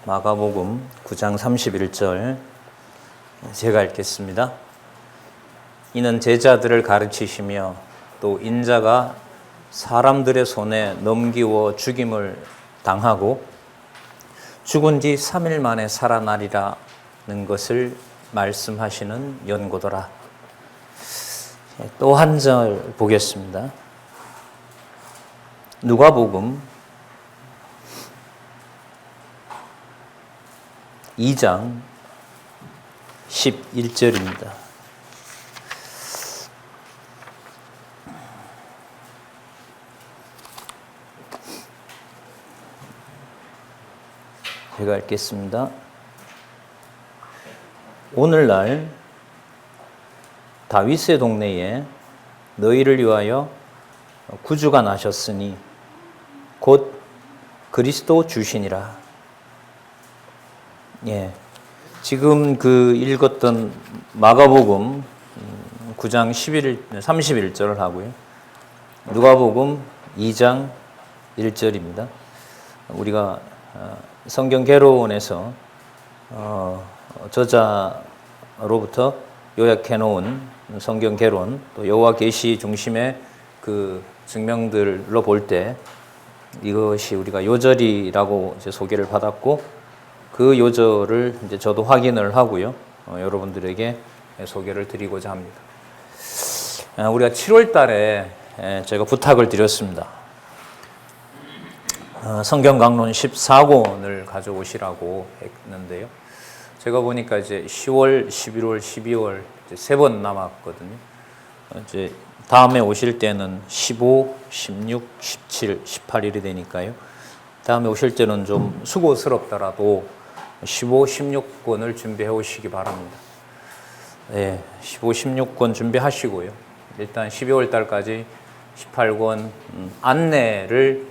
마가복음 9장 31절 제가 읽겠습니다. 이는 제자들을 가르치시며 또 인자가 사람들의 손에 넘기워 죽임을 당하고 죽은 지 3일 만에 살아나리라는 것을 말씀하시는 연고더라. 또 한 절 보겠습니다. 누가복음 2장 11절입니다. 제가 읽겠습니다. 오늘날 다윗의 동네에 너희를 위하여 구주가 나셨으니 곧 그리스도 주시니라. 예, 지금 읽었던 마가복음 9장 31절을 하고요. 누가복음 2장 1절입니다. 우리가 성경 개론에서 저자로부터 요약해 놓은 성경 개론, 또 여호와 계시 중심의 그 증명들로 볼 때 이것이 우리가 요절이라고 이제 소개를 받았고, 그 요절을 이제 저도 확인을 하고요. 여러분들에게 소개를 드리고자 합니다. 우리가 7월 달에 제가 부탁을 드렸습니다. 성경 강론 14권을 가져오시라고 했는데요. 제가 보니까 이제 10월, 11월, 12월 이제 3번 남았거든요. 이제 다음에 오실 때는 15, 16, 17, 18일이 되니까요. 다음에 오실 때는 좀 수고스럽더라도 15, 16권을 준비해 오시기 바랍니다. 네, 15, 16권 준비하시고요. 일단 12월 달까지 18권 안내를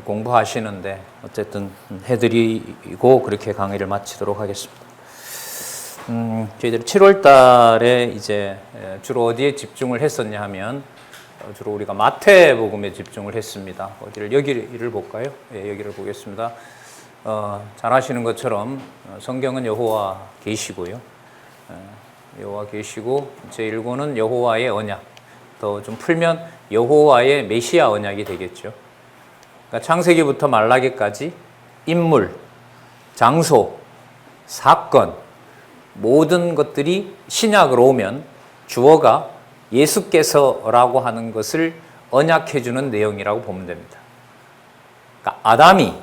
공부하시는데 어쨌든 해드리고 그렇게 강의를 마치도록 하겠습니다. 저희들이 7월 달에 이제 주로 어디에 집중을 했었냐 하면 주로 우리가 마태복음에 집중을 했습니다. 여기를 볼까요? 예, 여기를 보겠습니다. 잘 아시는 것처럼 성경은 여호와 계시고요. 여호와 계시고 제1권은 여호와의 언약, 더 좀 풀면 여호와의 메시아 언약이 되겠죠. 그러니까 창세기부터 말라기까지 인물, 장소, 사건, 모든 것들이 신약으로 오면 주어가 예수께서라고 하는 것을 언약해 주는 내용이라고 보면 됩니다. 그러니까 아담이,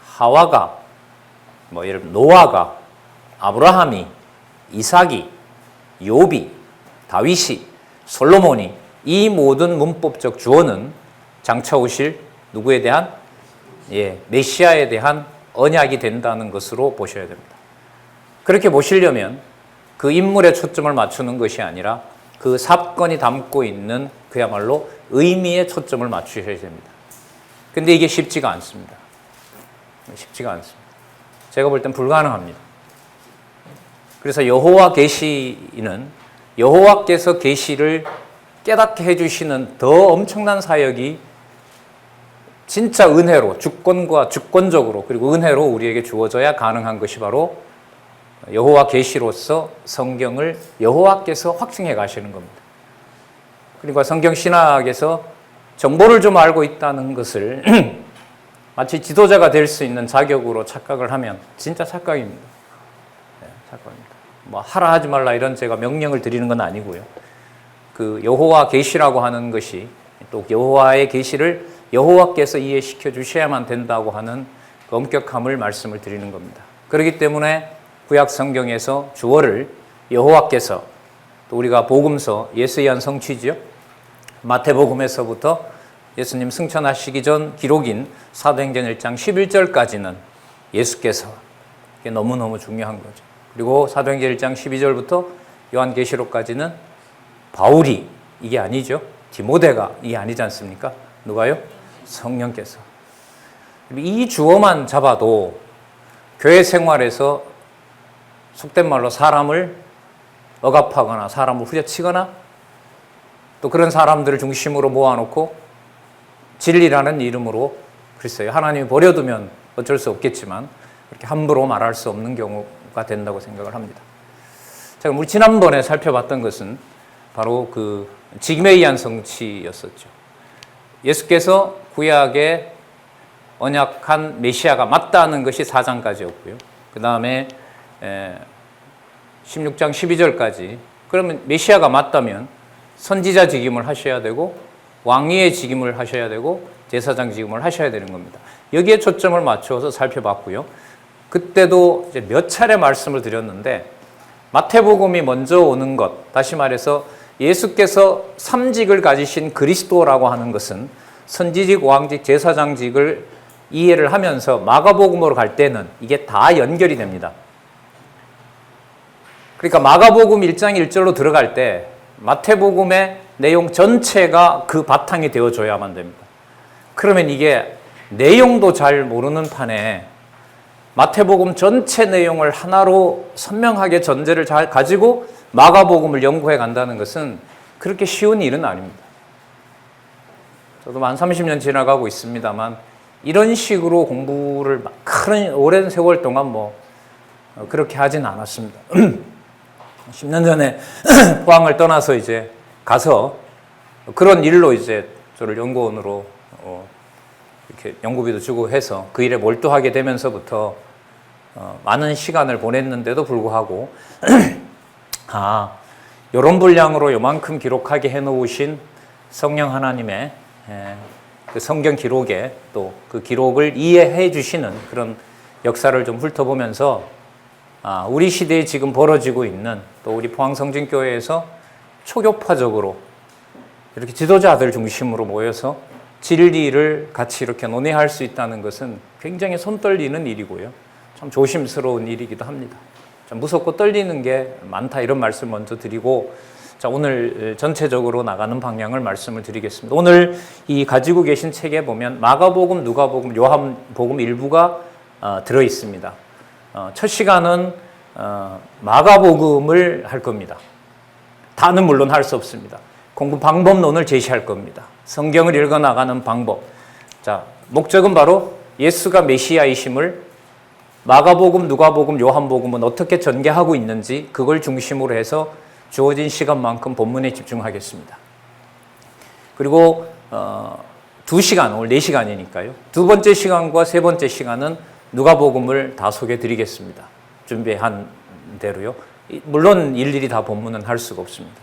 하와가, 예를 들면 노아가, 아브라함이, 이삭이, 욥이, 다윗이, 솔로몬이, 이 모든 문법적 주어는 장차 오실 누구에 대한? 메시아에 대한 언약이 된다는 것으로 보셔야 됩니다. 그렇게 보시려면 그 인물에 초점을 맞추는 것이 아니라 그 사건이 담고 있는 그야말로 의미에 초점을 맞추셔야 됩니다. 근데 이게 쉽지가 않습니다. 쉽지가 않습니다. 제가 볼 땐 불가능합니다. 그래서 여호와 계시는 여호와께서 계시를 깨닫게 해주시는 더 엄청난 사역이 진짜 은혜로, 주권과 주권적으로 그리고 은혜로 우리에게 주어져야 가능한 것이 바로 여호와 계시로서 성경을 여호와께서 확증해 가시는 겁니다. 그러니까 성경 신학에서 정보를 좀 알고 있다는 것을 마치 지도자가 될 수 있는 자격으로 착각을 하면 진짜 착각입니다. 네, 착각입니다. 하라 하지 말라 이런 제가 명령을 드리는 건 아니고요. 그 여호와 계시라고 하는 것이 또 여호와의 계시를 여호와께서 이해시켜 주셔야만 된다고 하는 그 엄격함을 말씀을 드리는 겁니다. 그렇기 때문에 구약 성경에서 주어를 여호와께서, 또 우리가 복음서 예수의 한 성취죠. 마태복음에서부터 예수님 승천하시기 전 기록인 사도행전 1장 11절까지는 예수께서, 이게 너무너무 중요한 거죠. 그리고 사도행전 1장 12절부터 요한계시록까지는 바울이, 이게 아니죠. 디모데가, 이게 아니지 않습니까? 누가요? 성령께서. 이 주어만 잡아도 교회 생활에서 속된 말로 사람을 억압하거나 사람을 후려치거나 또 그런 사람들을 중심으로 모아놓고 진리라는 이름으로, 글쎄요, 하나님이 버려두면 어쩔 수 없겠지만 그렇게 함부로 말할 수 없는 경우가 된다고 생각을 합니다. 자, 우리 지난번에 살펴봤던 것은 바로 그 직임에 의한 성취였었죠. 예수께서 구약의 언약한 메시아가 맞다는 것이 4장까지였고요. 그 다음에 16장 12절까지 그러면 메시아가 맞다면 선지자 직임을 하셔야 되고 왕위의 직임을 하셔야 되고 제사장 직임을 하셔야 되는 겁니다. 여기에 초점을 맞춰서 살펴봤고요. 그때도 이제 몇 차례 말씀을 드렸는데 마태복음이 먼저 오는 것, 다시 말해서 예수께서 3직을 가지신 그리스도라고 하는 것은 선지직, 왕직, 제사장직을 이해를 하면서 마가복음으로 갈 때는 이게 다 연결이 됩니다. 그러니까 마가복음 1장 1절로 들어갈 때 마태복음의 내용 전체가 그 바탕이 되어줘야만 됩니다. 그러면 이게 내용도 잘 모르는 판에 마태복음 전체 내용을 하나로 선명하게 전제를 잘 가지고 마가복음을 연구해 간다는 것은 그렇게 쉬운 일은 아닙니다. 저도 만 30년 지나가고 있습니다만 이런 식으로 공부를 큰 오랜 세월 동안 그렇게 하진 않았습니다. 10년 전에 포항을 떠나서 이제 가서 그런 일로 이제 저를 연구원으로 이렇게 연구비도 주고 해서 그 일에 몰두하게 되면서부터 많은 시간을 보냈는데도 불구하고 이런 분량으로 요만큼 기록하게 해놓으신 성령 하나님의 그 성경 기록에 또 그 기록을 이해해 주시는 그런 역사를 좀 훑어보면서 우리 시대에 지금 벌어지고 있는 또 우리 포항성진교회에서 초교파적으로 이렇게 지도자들 중심으로 모여서 진리를 같이 이렇게 논의할 수 있다는 것은 굉장히 손 떨리는 일이고요. 참 조심스러운 일이기도 합니다. 참 무섭고 떨리는 게 많다 이런 말씀 먼저 드리고 자, 오늘 전체적으로 나가는 방향을 말씀을 드리겠습니다. 오늘 이 가지고 계신 책에 보면 마가복음, 누가복음, 요한복음 일부가 들어 있습니다. 첫 시간은 마가복음을 할 겁니다. 다는 물론 할 수 없습니다. 공부 방법론을 제시할 겁니다. 성경을 읽어 나가는 방법. 자, 목적은 바로 예수가 메시아이심을 마가복음, 누가복음, 요한복음은 어떻게 전개하고 있는지 그걸 중심으로 해서 주어진 시간만큼 본문에 집중하겠습니다. 그리고 2시간, 오늘 4시간이니까요. 두 번째 시간과 세 번째 시간은 누가복음을 다 소개해 드리겠습니다. 준비한 대로요. 물론 일일이 다 본문은 할 수가 없습니다.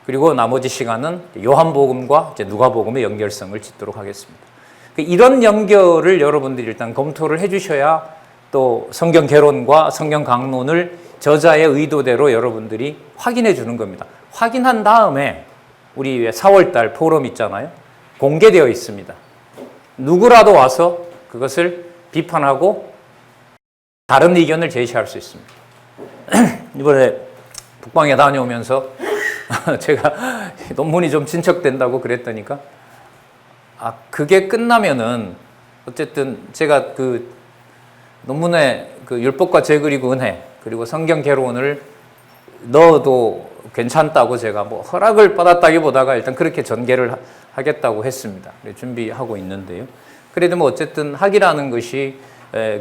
그리고 나머지 시간은 요한복음과 누가복음의 연결성을 짓도록 하겠습니다. 이런 연결을 여러분들이 일단 검토를 해 주셔야 또 성경 개론과 성경 강론을 저자의 의도대로 여러분들이 확인해 주는 겁니다. 확인한 다음에 우리 4월달 포럼 있잖아요. 공개되어 있습니다. 누구라도 와서 그것을 비판하고 다른 의견을 제시할 수 있습니다. 이번에 북방에 다녀오면서 제가 논문이 좀 진척된다고 그랬더니까 그게 끝나면은 어쨌든 제가 그 논문에 그 율법과 제 그리고 은혜 그리고 성경 개론을 넣어도 괜찮다고 제가 허락을 받았다기보다가 일단 그렇게 전개를 하겠다고 했습니다. 준비하고 있는데요. 그래도 어쨌든 학이라는 것이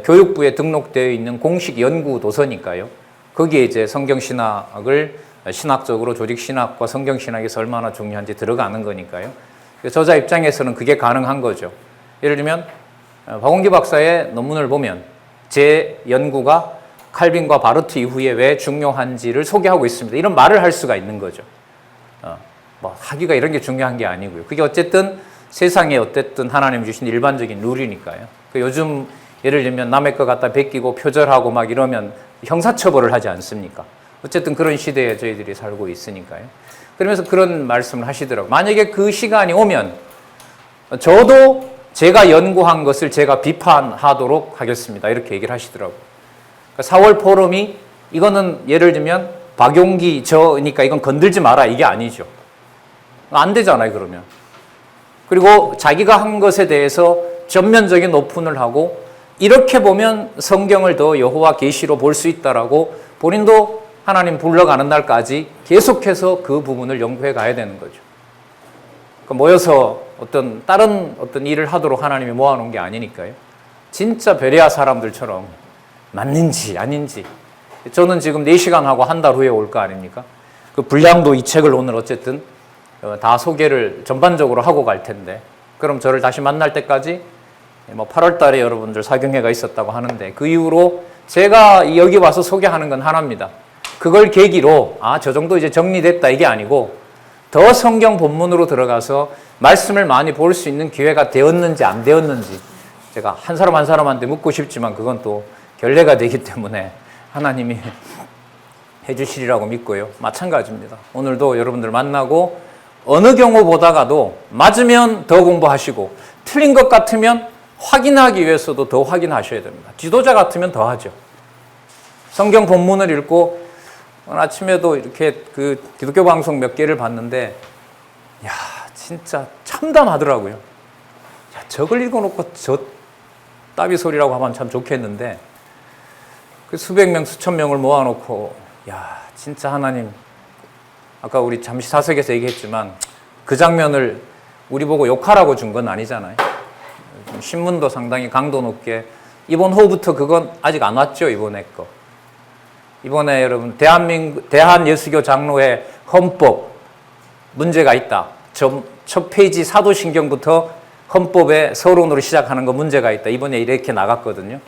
교육부에 등록되어 있는 공식 연구 도서니까요. 거기에 이제 성경신학을 신학적으로 조직신학과 성경신학에서 얼마나 중요한지 들어가는 거니까요. 저자 입장에서는 그게 가능한 거죠. 예를 들면 박원기 박사의 논문을 보면 제 연구가 칼빈과 바르트 이후에 왜 중요한지를 소개하고 있습니다. 이런 말을 할 수가 있는 거죠. 학위가 이런 게 중요한 게 아니고요. 그게 어쨌든 세상에 어쨌든 하나님 주신 일반적인 룰이니까요. 요즘 예를 들면 남의 거 갖다 베끼고 표절하고 막 이러면 형사처벌을 하지 않습니까? 어쨌든 그런 시대에 저희들이 살고 있으니까요. 그러면서 그런 말씀을 하시더라고요. 만약에 그 시간이 오면 저도 제가 연구한 것을 제가 비판하도록 하겠습니다. 이렇게 얘기를 하시더라고요. 4월 포럼이 이거는 예를 들면 박용기 저니까 이건 건들지 마라 이게 아니죠. 안 되잖아요, 그러면. 그리고 자기가 한 것에 대해서 전면적인 오픈을 하고 이렇게 보면 성경을 더 여호와 계시로 볼 수 있다라고 본인도 하나님 불러가는 날까지 계속해서 그 부분을 연구해 가야 되는 거죠. 모여서 다른 일을 하도록 하나님이 모아놓은 게 아니니까요. 진짜 베레아 사람들처럼 맞는지 아닌지. 저는 지금 4시간 하고 한 달 후에 올 거 아닙니까? 그 분량도 이 책을 오늘 어쨌든 다 소개를 전반적으로 하고 갈 텐데, 그럼 저를 다시 만날 때까지 뭐 8월 달에 여러분들 사경회가 있었다고 하는데, 그 이후로 제가 여기 와서 소개하는 건 하나입니다. 그걸 계기로 저 정도 이제 정리됐다 이게 아니고, 더 성경 본문으로 들어가서 말씀을 많이 볼 수 있는 기회가 되었는지 안 되었는지 제가 한 사람 한 사람한테 묻고 싶지만 그건 또 결례가 되기 때문에 하나님이 해주시리라고 믿고요. 마찬가지입니다. 오늘도 여러분들 만나고 어느 경우 보다가도 맞으면 더 공부하시고 틀린 것 같으면 확인하기 위해서도 더 확인하셔야 됩니다. 지도자 같으면 더 하죠. 성경 본문을 읽고 오늘 아침에도 이렇게 그 기독교 방송 몇 개를 봤는데, 야, 진짜 참담하더라고요. 야, 저걸 읽어놓고 저 따비 소리라고 하면 참 좋겠는데, 그 수백 명, 수천 명을 모아놓고, 야, 진짜 하나님, 아까 우리 잠시 사석에서 얘기했지만, 그 장면을 우리 보고 욕하라고 준 건 아니잖아요. 신문도 상당히 강도 높게, 이번 호부터 그건 아직 안 왔죠, 이번에 거. 이번에 여러분 대한예수교 장로회 헌법 문제가 있다. 첫 페이지 사도신경부터 헌법의 서론으로 시작하는 거 문제가 있다. 이번에 이렇게 나갔거든요.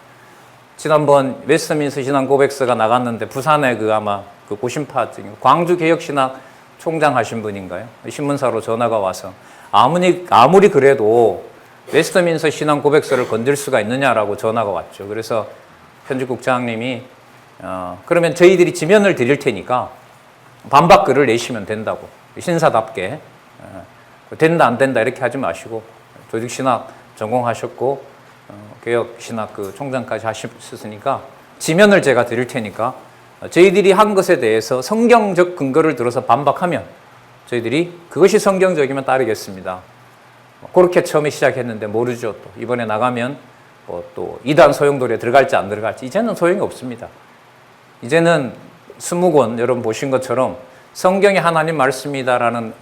지난번 웨스트민스터 신앙 고백서가 나갔는데 부산에 아마 고심파 광주개혁신학 총장 하신 분인가요? 신문사로 전화가 와서 아무리 그래도 웨스트민스터 신앙 고백서를 건들 수가 있느냐라고 전화가 왔죠. 그래서 편집국장님이 그러면 저희들이 지면을 드릴 테니까 반박글을 내시면 된다고, 신사답게. 된다 안 된다 이렇게 하지 마시고, 조직신학 전공하셨고 개혁신학 총장까지 하셨으니까 지면을 제가 드릴 테니까 저희들이 한 것에 대해서 성경적 근거를 들어서 반박하면 저희들이 그것이 성경적이면 따르겠습니다. 그렇게 처음에 시작했는데 모르죠. 또 이번에 나가면 또 이단 소용돌이에 들어갈지 안 들어갈지 이제는 소용이 없습니다. 이제는 20권 여러분 보신 것처럼 성경이 하나님 말씀이다라는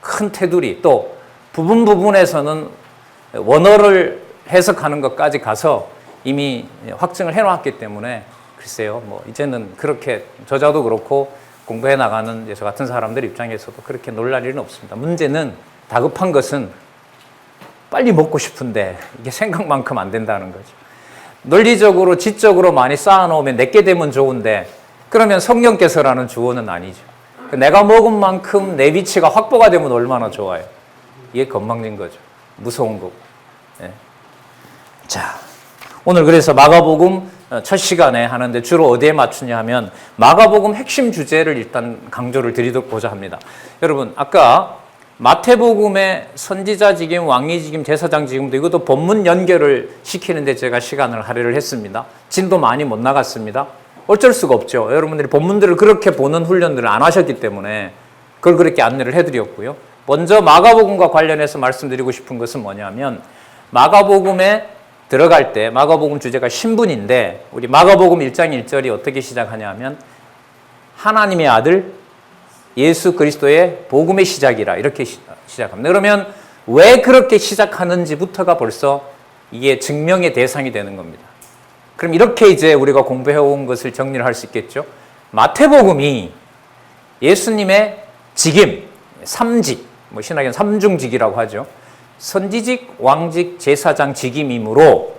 큰 테두리, 또 부분에서는 원어를 해석하는 것까지 가서 이미 확증을 해놨기 때문에 글쎄요, 이제는 그렇게 저자도 그렇고 공부해 나가는 저 같은 사람들 입장에서도 그렇게 놀랄 일은 없습니다. 문제는 다급한 것은 빨리 먹고 싶은데 이게 생각만큼 안 된다는 거죠. 논리적으로, 지적으로 많이 쌓아놓으면 내게 되면 좋은데, 그러면 성령께서라는 주어는 아니죠. 내가 먹은 만큼 내 위치가 확보가 되면 얼마나 좋아요. 이게 건방진 거죠. 무서운 거고. 네. 자, 오늘 그래서 마가복음 첫 시간에 하는데 주로 어디에 맞추냐 하면 마가복음 핵심 주제를 일단 강조를 드리고자 합니다. 여러분, 아까 마태복음의 선지자직임, 왕위직임, 제사장직임도 이것도 본문 연결을 시키는데 제가 시간을 할애를 했습니다. 진도 많이 못 나갔습니다. 어쩔 수가 없죠. 여러분들이 본문들을 그렇게 보는 훈련들을 안 하셨기 때문에 그걸 그렇게 안내를 해드렸고요. 먼저 마가복음과 관련해서 말씀드리고 싶은 것은 뭐냐면, 마가복음에 들어갈 때 마가복음 주제가 신분인데, 우리 마가복음 1장 1절이 어떻게 시작하냐면 하나님의 아들 예수 그리스도의 복음의 시작이라 이렇게 시작합니다. 그러면 왜 그렇게 시작하는지부터가 벌써 이게 증명의 대상이 되는 겁니다. 그럼 이렇게 이제 우리가 공부해온 것을 정리를 할 수 있겠죠. 마태복음이 예수님의 직임, 삼직, 신학에는 삼중직이라고 하죠. 선지직, 왕직, 제사장 직임이므로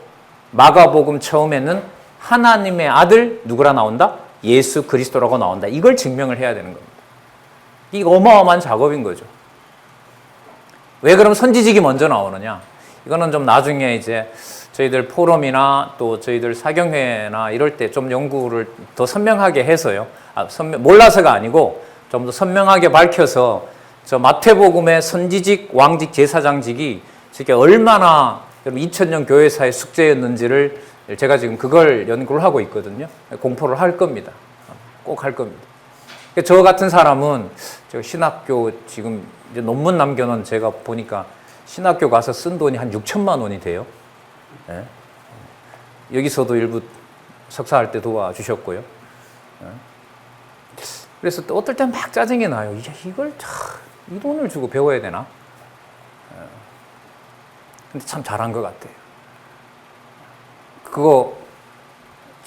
마가복음 처음에는 하나님의 아들 누구라 나온다? 예수 그리스도라고 나온다. 이걸 증명을 해야 되는 겁니다. 이게 어마어마한 작업인 거죠. 왜 그럼 선지직이 먼저 나오느냐? 이거는 좀 나중에 이제 저희들 포럼이나 또 저희들 사경회나 이럴 때 좀 연구를 더 선명하게 해서요. 몰라서가 아니고 좀 더 선명하게 밝혀서 저 마태복음의 선지직, 왕직, 제사장직이 얼마나 2000년 교회사의 숙제였는지를 제가 지금 그걸 연구를 하고 있거든요. 공포를 할 겁니다. 꼭 할 겁니다. 저 같은 사람은 저 신학교 지금 이제 논문 남겨놓은 제가 보니까 신학교 가서 쓴 돈이 한 6천만 원이 돼요. 네. 여기서도 일부 석사할 때 도와주셨고요. 네. 그래서 또 어떨 땐 막 짜증이 나요. 이걸 이 돈을 주고 배워야 되나? 네. 근데 참 잘한 것 같아요. 그거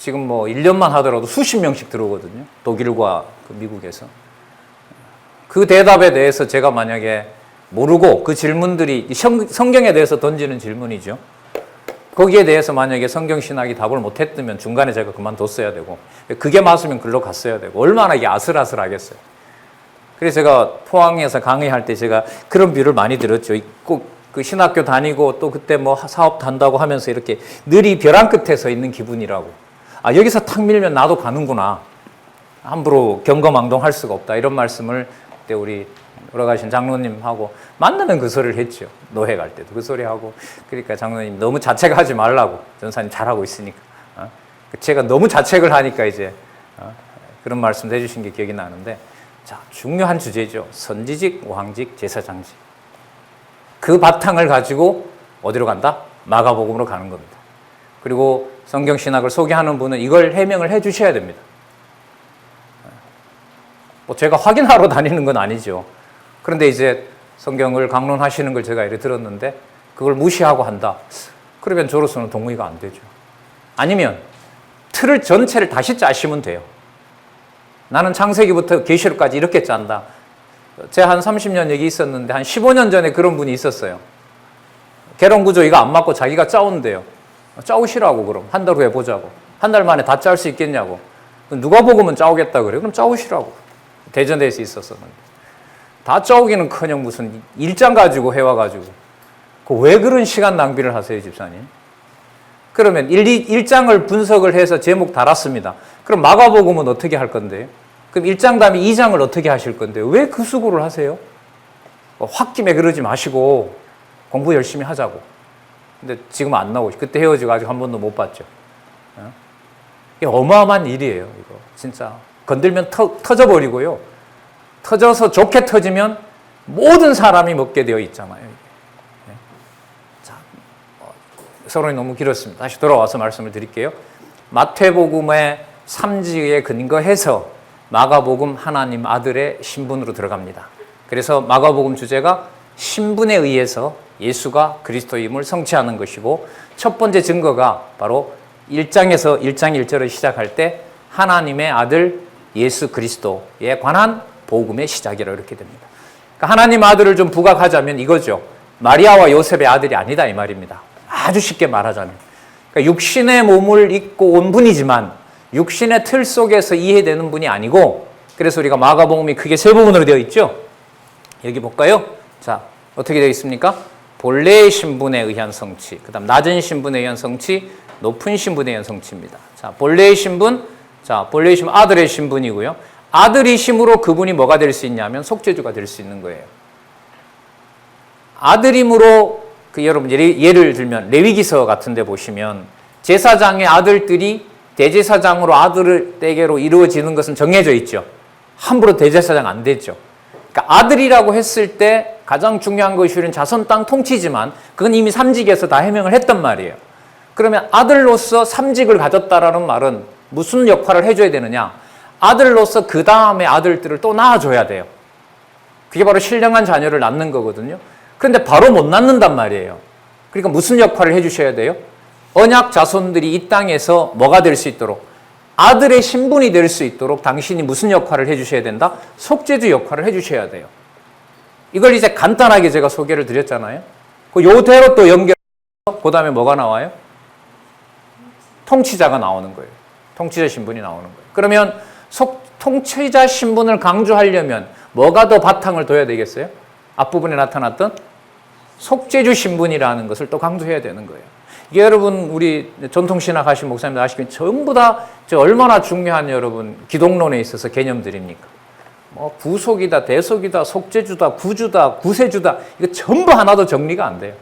지금 뭐 1년만 하더라도 수십 명씩 들어오거든요. 독일과 그 미국에서. 그 대답에 대해서 제가 만약에 모르고 그 질문들이 성경에 대해서 던지는 질문이죠. 거기에 대해서 만약에 성경신학이 답을 못했다면 중간에 제가 그만뒀어야 되고 그게 맞으면 글로 갔어야 되고 얼마나 이게 아슬아슬하겠어요. 그래서 제가 포항에서 강의할 때 제가 그런 비유를 많이 들었죠. 꼭 그 신학교 다니고 또 그때 뭐 사업도 한다고 하면서 이렇게 늘이 벼랑 끝에 서 있는 기분이라고. 아, 여기서 탁 밀면 나도 가는구나. 함부로 경거망동할 수가 없다. 이런 말씀을 그때 우리 돌아가신 장로님하고 만나는 그 소리를 했죠. 노회 갈 때도 그 소리 하고. 그러니까 장로님 너무 자책하지 말라고. 전사님 잘하고 있으니까. 제가 너무 자책을 하니까 이제 그런 말씀도 해주신 게 기억이 나는데, 자, 중요한 주제죠. 선지직, 왕직, 제사장직. 그 바탕을 가지고 어디로 간다? 마가복음으로 가는 겁니다. 그리고 성경신학을 소개하는 분은 이걸 해명을 해 주셔야 됩니다. 뭐 제가 확인하러 다니는 건 아니죠. 그런데 이제 성경을 강론하시는 걸 제가 이렇게 들었는데 그걸 무시하고 한다. 그러면 저로서는 동의가 안 되죠. 아니면 틀을 전체를 다시 짜시면 돼요. 나는 창세기부터 계시록까지 이렇게 짠다. 제가 한 30년 여기 있었는데 한 15년 전에 그런 분이 있었어요. 개론구조 이거 안 맞고 자기가 짜온대요. 짜오시라고 그럼. 한 달 후에 보자고. 한 달 만에 다 짤 수 있겠냐고. 누가 복음은 짜오겠다 그래요. 그럼 짜오시라고. 대전에서 있었었는데. 다 짜오기는커녕 무슨 일장 가지고 해와가지고. 왜 그런 시간 낭비를 하세요, 집사님? 그러면 1장을 분석을 해서 제목 달았습니다. 그럼 마가복음은 어떻게 할 건데요? 그럼 1장 다음에 2장을 어떻게 하실 건데요? 왜 그 수고를 하세요? 홧김에 그러지 마시고 공부 열심히 하자고. 근데 지금 안 나오고 그때 헤어지고 아직 한 번도 못 봤죠. 이게 어마어마한 일이에요. 이거 진짜 건들면 터져버리고요. 터져서 좋게 터지면 모든 사람이 먹게 되어 있잖아요. 자, 서론이 너무 길었습니다. 다시 돌아와서 말씀을 드릴게요. 마태복음의 3지에 근거해서 마가복음 하나님 아들의 신분으로 들어갑니다. 그래서 마가복음 주제가 신분에 의해서 예수가 그리스도임을 성취하는 것이고, 첫 번째 증거가 바로 1장에서 1장 1절을 시작할 때 하나님의 아들 예수 그리스도에 관한 복음의 시작이라고 이렇게 됩니다. 그러니까 하나님 아들을 좀 부각하자면 이거죠. 마리아와 요셉의 아들이 아니다 이 말입니다. 아주 쉽게 말하자면. 그러니까 육신의 몸을 입고 온 분이지만 육신의 틀 속에서 이해되는 분이 아니고, 그래서 우리가 마가복음이 크게 세 부분으로 되어 있죠. 여기 볼까요? 자, 어떻게 되어 있습니까? 본래의 신분에 의한 성취, 그 다음 낮은 신분에 의한 성취, 높은 신분에 의한 성취입니다. 자, 본래의 신분, 본래의 신분, 아들의 신분이고요. 아들이심으로 그분이 뭐가 될 수 있냐면 속죄주가 될 수 있는 거예요. 아들임으로, 여러분 예를 들면 레위기서 같은 데 보시면 제사장의 아들들이 대제사장으로 아들을 떼게로 이루어지는 것은 정해져 있죠. 함부로 대제사장 안 됐죠. 그러니까 아들이라고 했을 때 가장 중요한 것이 우리는 자손 땅 통치지만 그건 이미 삼직에서 다 해명을 했단 말이에요. 그러면 아들로서 삼직을 가졌다라는 말은 무슨 역할을 해줘야 되느냐? 아들로서 그 다음에 아들들을 또 낳아줘야 돼요. 그게 바로 신령한 자녀를 낳는 거거든요. 그런데 바로 못 낳는단 말이에요. 그러니까 무슨 역할을 해주셔야 돼요? 언약 자손들이 이 땅에서 뭐가 될 수 있도록, 아들의 신분이 될 수 있도록 당신이 무슨 역할을 해주셔야 된다? 속죄주 역할을 해주셔야 돼요. 이걸 이제 간단하게 제가 소개를 드렸잖아요. 요대로 또 연결해서 그 다음에 뭐가 나와요? 통치자가 나오는 거예요. 통치자 신분이 나오는 거예요. 그러면 통치자 신분을 강조하려면 뭐가 더 바탕을 둬야 되겠어요? 앞부분에 나타났던 속죄주 신분이라는 것을 또 강조해야 되는 거예요. 이게 여러분 우리 전통신학 하신 목사님들 아시겠지만 전부 다 얼마나 중요한 여러분 기독론에 있어서 개념들입니까? 뭐 구속이다, 대속이다, 속죄주다, 구주다, 구세주다, 이거 전부 하나도 정리가 안 돼요.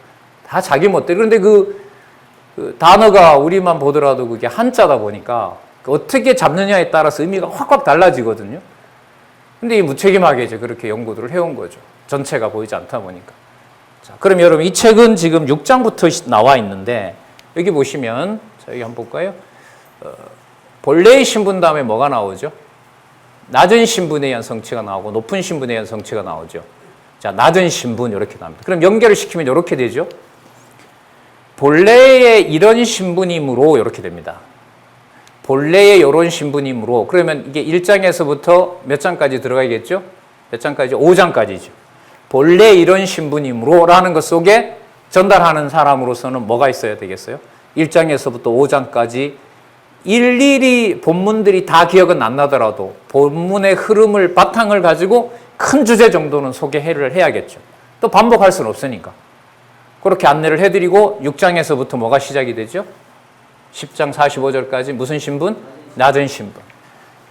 다 자기 멋대로. 그런데 그 단어가 우리만 보더라도 그게 한자다 보니까 어떻게 잡느냐에 따라서 의미가 확확 달라지거든요. 근데 이 무책임하게 이제 그렇게 연구들을 해온 거죠. 전체가 보이지 않다 보니까. 자, 그럼 여러분 이 책은 지금 6장부터 나와 있는데 여기 보시면 자, 여기 한번 볼까요? 본래의 신분 다음에 뭐가 나오죠? 낮은 신분에 의한 성취가 나오고 높은 신분에 의한 성취가 나오죠. 자, 낮은 신분 이렇게 나옵니다. 그럼 연결을 시키면 이렇게 되죠. 본래의 이런 신분이므로 이렇게 됩니다. 본래의 이런 신분이므로, 그러면 이게 1장에서부터 몇 장까지 들어가야겠죠? 몇 장까지? 5장까지죠. 본래 이런 신분이므로 라는 것 속에 전달하는 사람으로서는 뭐가 있어야 되겠어요? 1장에서부터 5장까지 일일이 본문들이 다 기억은 안 나더라도 본문의 흐름을 바탕을 가지고 큰 주제 정도는 소개를 해야겠죠. 또 반복할 수는 없으니까. 그렇게 안내를 해드리고 6장에서부터 뭐가 시작이 되죠? 10장 45절까지 무슨 신분? 낮은 신분.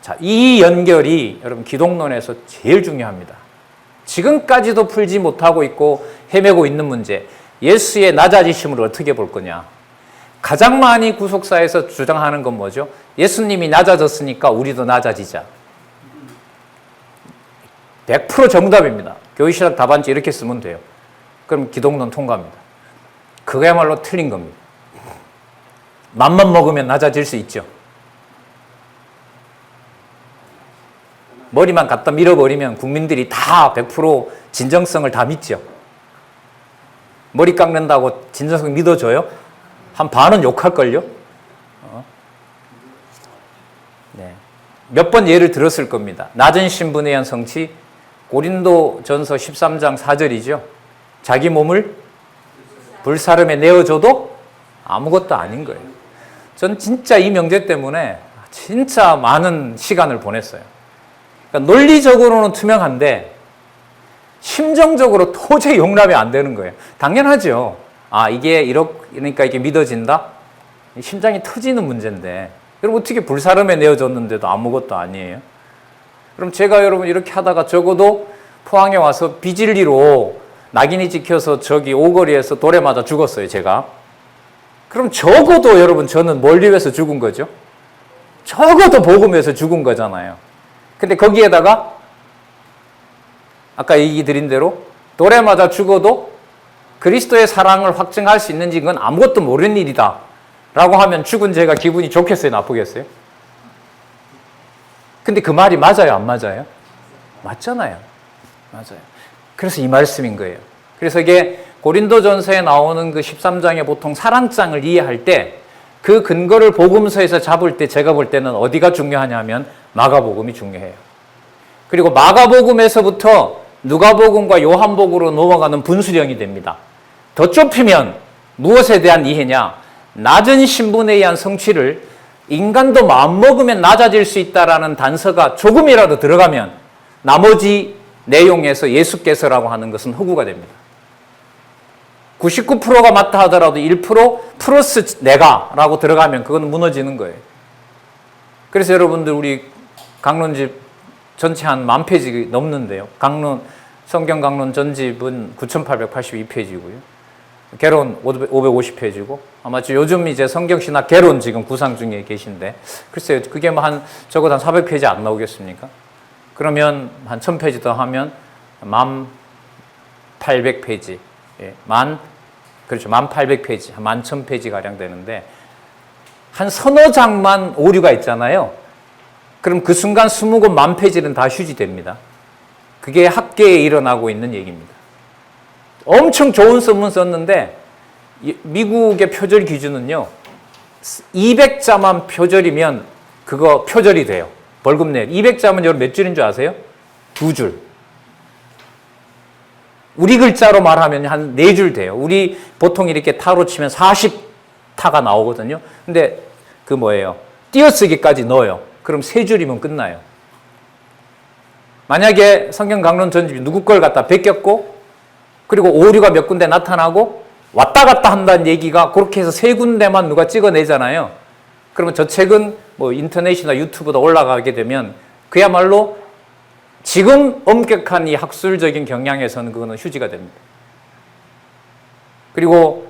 자, 이 연결이 여러분 기독론에서 제일 중요합니다. 지금까지도 풀지 못하고 있고 헤매고 있는 문제, 예수의 낮아지심을 어떻게 볼 거냐. 가장 많이 구속사에서 주장하는 건 뭐죠? 예수님이 낮아졌으니까 우리도 낮아지자. 100% 정답입니다. 교회신학 답안지 이렇게 쓰면 돼요. 그럼 기독론 통과합니다. 그거야말로 틀린 겁니다. 맘만 먹으면 낮아질 수 있죠. 머리만 갖다 밀어버리면 국민들이 다 100% 진정성을 다 믿죠. 머리 깎는다고 진정성 믿어줘요? 한 반은 욕할걸요? 네. 몇 번 예를 들었을 겁니다. 낮은 신분에 의한 성취, 고린도전서 13장 4절이죠. 자기 몸을 불사름에 내어줘도 아무것도 아닌 거예요. 전 진짜 이 명제 때문에 진짜 많은 시간을 보냈어요. 그러니까 논리적으로는 투명한데 심정적으로 도저히 용납이 안 되는 거예요. 당연하죠. 그러니까 이게 믿어진다? 심장이 터지는 문제인데, 여러분 어떻게 불사름에 내어줬는데도 아무것도 아니에요? 그럼 제가 여러분 이렇게 하다가 적어도 포항에 와서 비진리로 낙인이 찍혀서 저기 오거리에서 돌에 맞아 죽었어요, 제가. 그럼 적어도 여러분 저는 뭘 위해서 죽은 거죠? 적어도 복음에서 죽은 거잖아요. 근데 거기에다가 아까 얘기 드린 대로 돌에 맞아 죽어도 그리스도의 사랑을 확증할 수 있는지 그건 아무것도 모르는 일이다 라고 하면 죽은 제가 기분이 좋겠어요, 나쁘겠어요? 근데 그 말이 맞아요, 안 맞아요? 맞잖아요. 맞아요. 그래서 이 말씀인 거예요. 그래서 이게 고린도전서에 나오는 그 13장의 보통 사랑장을 이해할 때 그 근거를 복음서에서 잡을 때 제가 볼 때는 어디가 중요하냐면 마가복음이 중요해요. 그리고 마가복음에서부터 누가복음과 요한복음으로 넘어가는 분수령이 됩니다. 더 좁히면 무엇에 대한 이해냐? 낮은 신분에 의한 성취를 인간도 마음먹으면 낮아질 수 있다라는 단서가 조금이라도 들어가면 나머지 내용에서 예수께서라고 하는 것은 허구가 됩니다. 99%가 맞다 하더라도 1% 플러스 내가라고 들어가면 그건 무너지는 거예요. 그래서 여러분들 우리 강론집 전체 한 10,000페이지 넘는데요. 성경 강론 전집은 9,882페이지고요. 개론 550페이지고, 아마 요즘 이제 성경신학 개론 지금 구상 중에 계신데, 글쎄요, 그게 적어도 한 400페이지 안 나오겠습니까? 그러면 한 1000페이지 더 하면 1800페이지. 예, 1800페이지, 한 11,000페이지 가량 되는데, 한 서너 장만 오류가 있잖아요. 그럼 그 순간 20권 10,000페이지는 다 휴지됩니다. 그게 학계에 일어나고 있는 얘기입니다. 엄청 좋은 선문 썼는데, 미국의 표절 기준은요, 200자만 표절이면 그거 표절이 돼요. 벌금 내요. 200자면 여러분 몇 줄인 줄 아세요? 2줄. 우리 글자로 말하면 한 4줄 돼요. 우리 보통 이렇게 타로 치면 40타가 나오거든요. 근데 그 뭐예요? 띄어쓰기까지 넣어요. 그럼 3줄이면 끝나요. 만약에 성경 강론 전집이 누구 걸 갖다 베꼈고, 그리고 오류가 몇 군데 나타나고 왔다 갔다 한다는 얘기가 그렇게 해서 3군데만 누가 찍어내잖아요. 그러면 저 책은 뭐 인터넷이나 유튜브도 올라가게 되면 그야말로 지금 엄격한 이 학술적인 경향에서는 그거는 휴지가 됩니다. 그리고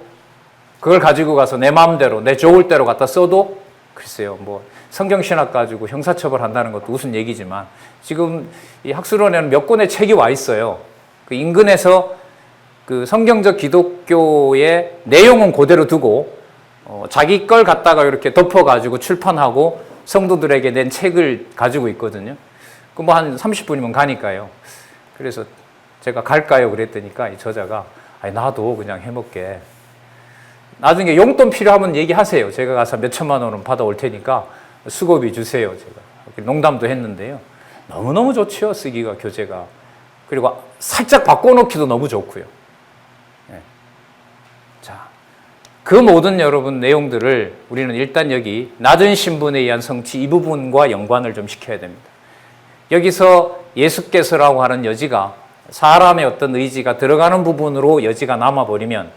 그걸 가지고 가서 내 마음대로, 내 좋을 대로 갖다 써도 글쎄요, 뭐 성경신학 가지고 형사처벌 한다는 것도 무슨 얘기지만 지금 이 학술원에는 몇 권의 책이 와 있어요. 그 인근에서 그 성경적 기독교의 내용은 그대로 두고 자기 걸 갖다가 이렇게 덮어가지고 출판하고 성도들에게 낸 책을 가지고 있거든요. 그 뭐 한 30분이면 가니까요. 그래서 제가 갈까요? 그랬더니까 이 저자가 나도 그냥 해먹게. 나중에 용돈 필요하면 얘기하세요. 제가 가서 몇 천만 원은 받아올 테니까 수고비 주세요. 제가 농담도 했는데요. 너무너무 좋죠. 쓰기가 교재가. 그리고 살짝 바꿔놓기도 너무 좋고요. 네. 자, 그 모든 여러분 내용들을 우리는 일단 여기 낮은 신분에 의한 성취 이 부분과 연관을 좀 시켜야 됩니다. 여기서 예수께서라고 하는 여지가 사람의 어떤 의지가 들어가는 부분으로 여지가 남아버리면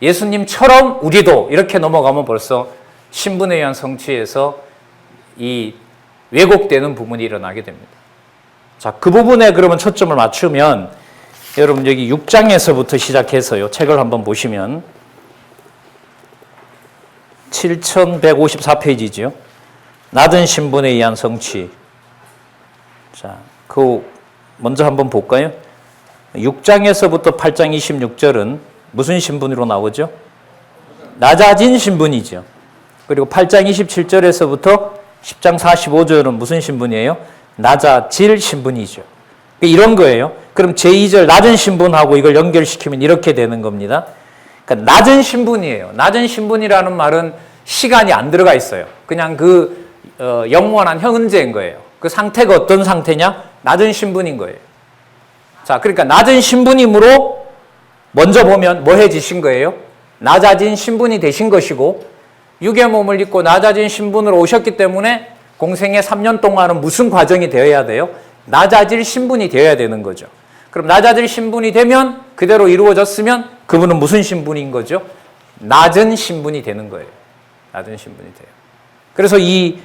예수님처럼 우리도 이렇게 넘어가면 벌써 신분에 의한 성취에서 이 왜곡되는 부분이 일어나게 됩니다. 자, 그 부분에 그러면 초점을 맞추면 여러분 여기 6장에서부터 시작해서요. 책을 한번 보시면 7154페이지죠. 낮은 신분에 의한 성취. 자, 그 먼저 한번 볼까요? 6장에서부터 8장 26절은 무슨 신분으로 나오죠? 낮아진 신분이죠. 그리고 8장 27절에서부터 10장 45절은 무슨 신분이에요? 낮아질 신분이죠. 이런 거예요. 그럼 제2절 낮은 신분하고 이걸 연결시키면 이렇게 되는 겁니다. 그러니까 낮은 신분이에요. 낮은 신분이라는 말은 시간이 안 들어가 있어요. 그냥 그 영원한 현재인 거예요. 그 상태가 어떤 상태냐? 낮은 신분인 거예요. 자, 그러니까 낮은 신분이므로 먼저 보면 뭐해지신 거예요? 낮아진 신분이 되신 것이고 육의 몸을 입고 낮아진 신분으로 오셨기 때문에 공생의 3년 동안은 무슨 과정이 되어야 돼요? 낮아질 신분이 되어야 되는 거죠. 그럼 낮아질 신분이 되면 그대로 이루어졌으면 그분은 무슨 신분인 거죠? 낮은 신분이 되는 거예요. 낮은 신분이 돼요. 그래서 이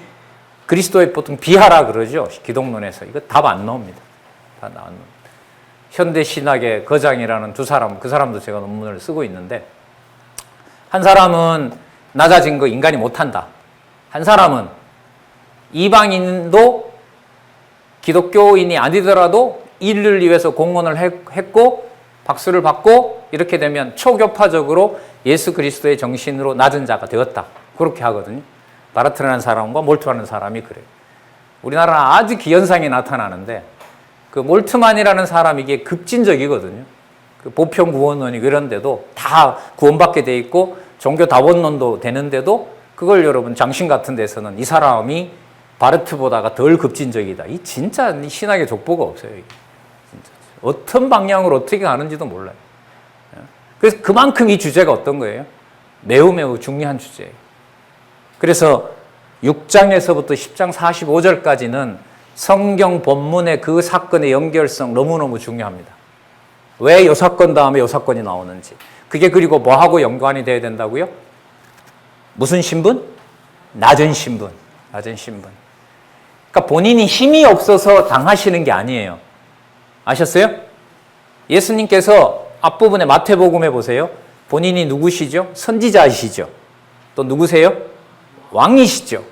그리스도의 보통 비하라 그러죠. 기독론에서. 이거 답 안 나옵니다. 다 안 나옵니다. 현대 신학의 거장이라는 두 사람, 그 사람도 제가 논문을 쓰고 있는데 한 사람은 낮아진 거 인간이 못한다. 한 사람은 이방인도 기독교인이 아니더라도 인류를 위해서 공헌을 했고 박수를 받고 이렇게 되면 초교파적으로 예수 그리스도의 정신으로 낮은 자가 되었다. 그렇게 하거든요. 바르트라는 사람과 몰트라는 사람이 그래요. 우리나라는 아주 기현상이 나타나는데 그 몰트만이라는 사람이 이게 급진적이거든요. 그 보편구원론이고 이런데도 다 구원받게 돼 있고 종교 다원론도 되는데도 그걸 여러분 장신 같은 데서는 이 사람이 바르트보다가 덜 급진적이다. 이 진짜 신학의 족보가 없어요. 이게. 진짜. 어떤 방향으로 어떻게 가는지도 몰라요. 그래서 그만큼 이 주제가 어떤 거예요? 매우 매우 중요한 주제예요. 그래서 6장에서부터 10장 45절까지는 성경 본문의 그 사건의 연결성 너무너무 중요합니다. 왜 이 사건 다음에 이 사건이 나오는지. 그게 그리고 뭐하고 연관이 돼야 된다고요? 무슨 신분? 낮은 신분. 낮은 신분. 그러니까 본인이 힘이 없어서 당하시는 게 아니에요. 아셨어요? 예수님께서 앞부분에 마태복음에 보세요. 본인이 누구시죠? 선지자이시죠. 또 누구세요? 왕이시죠.